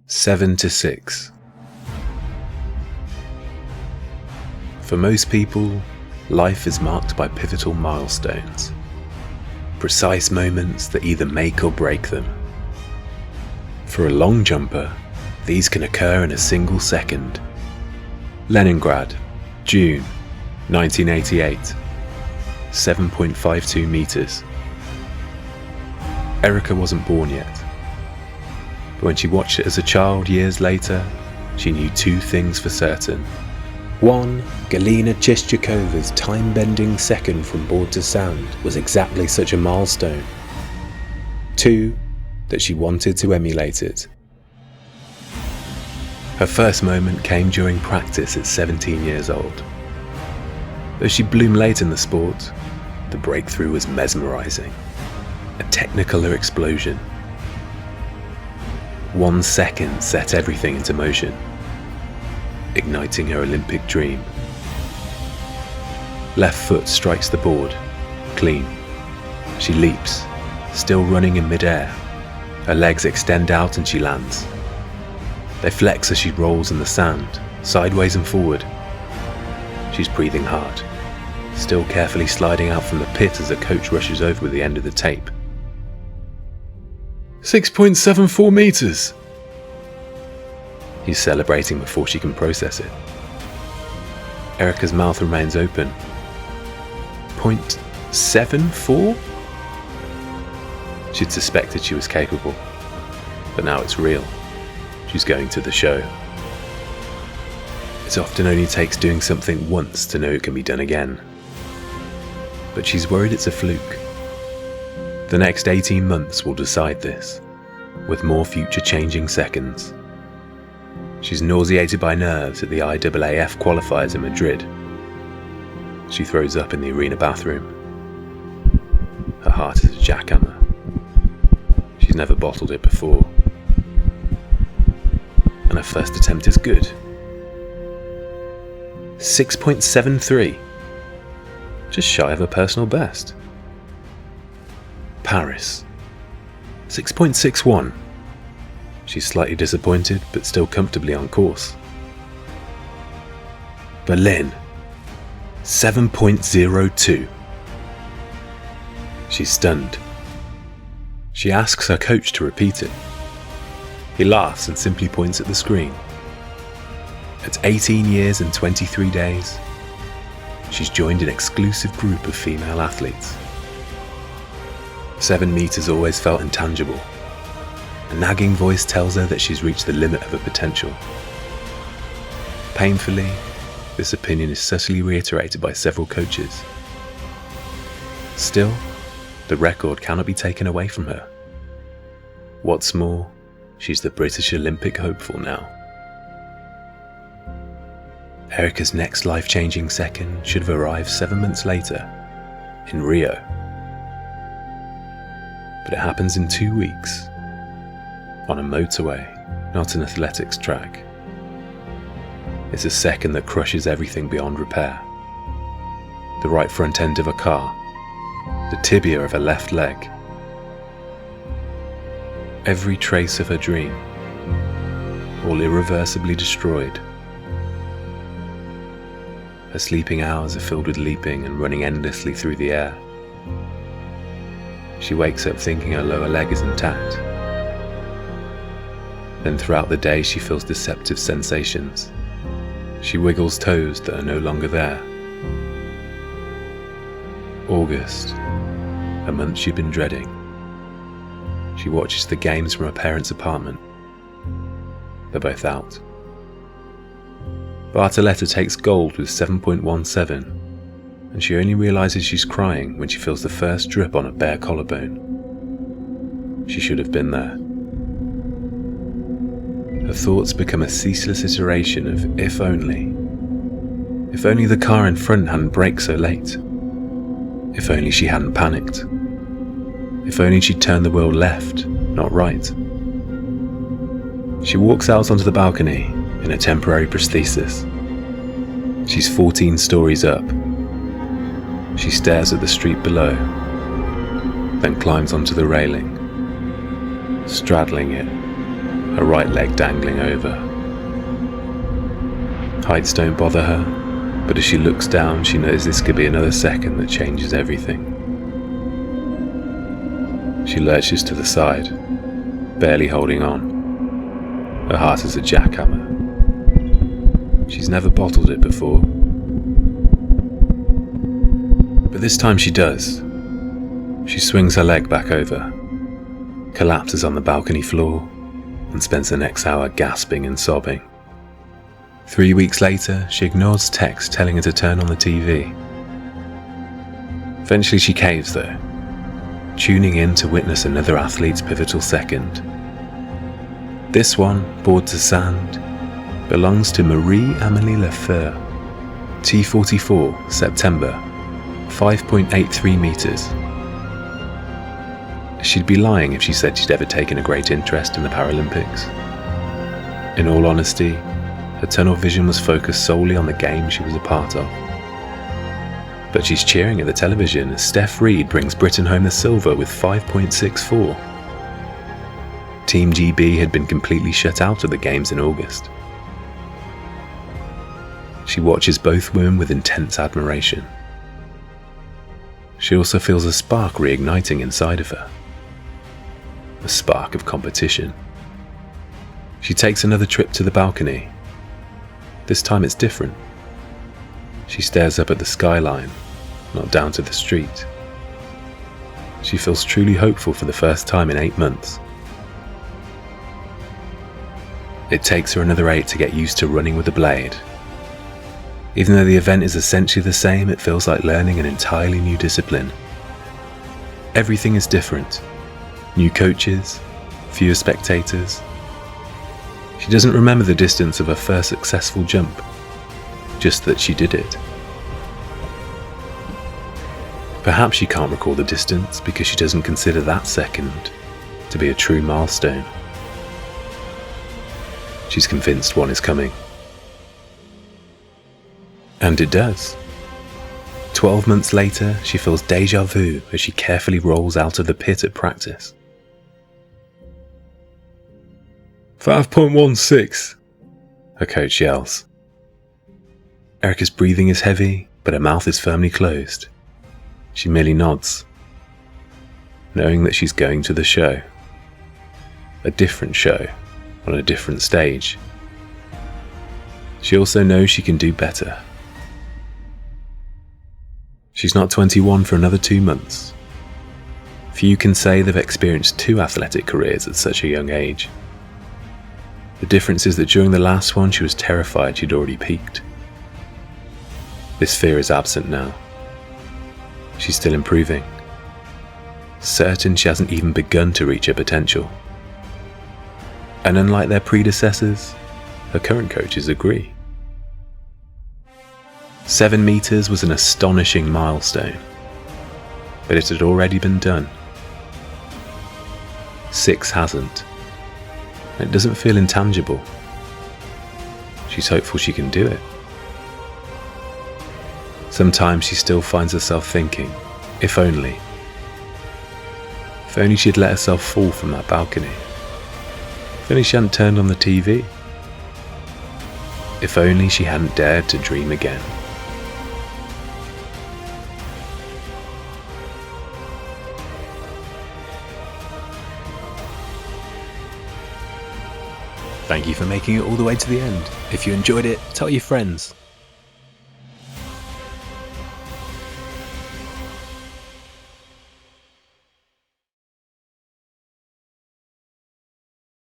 7-6. For most people, life is marked by pivotal milestones, precise moments that either make or break them. For a long jumper, these can occur in a single second. Leningrad, June 1988, 7.52 meters. Erica wasn't born yet, but when she watched it as a child years later, she knew two things for certain. One, Galina Chistyakova's time-bending second from board to sand was exactly such a milestone. Two, that she wanted to emulate it. Her first moment came during practice at 17 years old. Though she bloomed late in the sport, the breakthrough was mesmerizing. A technicolor explosion. 1 second set everything into motion, igniting her Olympic dream. Left foot strikes the board, clean. She leaps, still running in mid-air. Her legs extend out and she lands. They flex as she rolls in the sand, sideways and forward. She's breathing hard, still carefully sliding out from the pit as a coach rushes over with the end of the tape. 6.74 meters! He's celebrating before she can process it. Erica's mouth remains open. 0.74? She'd suspected she was capable, but now it's real. She's going to the show. It often only takes doing something once to know it can be done again. But she's worried it's a fluke. The next 18 months will decide this, with more future-changing seconds. She's nauseated by nerves at the IAAF qualifiers in Madrid. She throws up in the arena bathroom. Her heart is a jackhammer. She's never bottled it before. And her first attempt is good. 6.73. Just shy of her personal best. Paris. 6.61. She's slightly disappointed, but still comfortably on course. Berlin. 7.02. She's stunned. She asks her coach to repeat it. He laughs and simply points at the screen. At 18 years and 23 days, she's joined an exclusive group of female athletes. 7 meters always felt intangible. A nagging voice tells her that she's reached the limit of her potential. Painfully, this opinion is subtly reiterated by several coaches. Still, the record cannot be taken away from her. What's more, she's the British Olympic hopeful now. Erica's next life-changing second should have arrived 7 months later, in Rio. But it happens in 2 weeks, on a motorway, not an athletics track. It's a second that crushes everything beyond repair. The right front end of a car, the tibia of her left leg. Every trace of her dream, all irreversibly destroyed. Her sleeping hours are filled with leaping and running endlessly through the air. She wakes up thinking her lower leg is intact. Then throughout the day she feels deceptive sensations. She wiggles toes that are no longer there. August, a month she'd been dreading. She watches the games from her parents' apartment. They're both out. Bartoletta takes gold with 7.17, and she only realizes she's crying when she feels the first drip on her bare collarbone. She should have been there. Her thoughts become a ceaseless iteration of if only. If only the car in front hadn't braked so late. If only she hadn't panicked. If only she'd turned the wheel left, not right. She walks out onto the balcony in a temporary prosthesis. She's 14 stories up. She stares at the street below, then climbs onto the railing, straddling it, her right leg dangling over. Heights don't bother her, but as she looks down, she knows this could be another second that changes everything. She lurches to the side, barely holding on. Her heart is a jackhammer. She's never bottled it before. But this time she does. She swings her leg back over, collapses on the balcony floor, and spends the next hour gasping and sobbing. 3 weeks later, she ignores texts telling her to turn on the TV. Eventually she caves though, tuning in to witness another athlete's pivotal second. This one, bored to sand, belongs to Marie-Amélie Lefeur. T44, September, 5.83 meters. She'd be lying if she said she'd ever taken a great interest in the Paralympics. In all honesty, her tunnel vision was focused solely on the game she was a part of. But she's cheering at the television as Steph Reed brings Britain home the silver with 5.64. Team GB had been completely shut out of the games in August. She watches both women with intense admiration. She also feels a spark reigniting inside of her. A spark of competition. She takes another trip to the balcony. This time it's different. She stares up at the skyline, not down to the street. She feels truly hopeful for the first time in 8 months. It takes her another 8 to get used to running with a blade. Even though the event is essentially the same, it feels like learning an entirely new discipline. Everything is different. New coaches, fewer spectators. She doesn't remember the distance of her first successful jump, just that she did it. Perhaps she can't recall the distance because she doesn't consider that second to be a true milestone. She's convinced one is coming. And it does. 12 months later, she feels déjà vu as she carefully rolls out of the pit at practice. 5.16, her coach yells. Erica's breathing is heavy, but her mouth is firmly closed. She merely nods, knowing that she's going to the show. A different show, on a different stage. She also knows she can do better. She's not 21 for another 2 months. Few can say they've experienced 2 athletic careers at such a young age. The difference is that during the last one she was terrified she'd already peaked. This fear is absent now. She's still improving, certain she hasn't even begun to reach her potential. And unlike their predecessors, her current coaches agree. 7 meters was an astonishing milestone, but it had already been done. 6 hasn't. It doesn't feel intangible. She's hopeful she can do it. Sometimes she still finds herself thinking, if only. If only she'd let herself fall from that balcony. If only she hadn't turned on the TV. If only she hadn't dared to dream again. Thank you for making it all the way to the end. If you enjoyed it, tell your friends.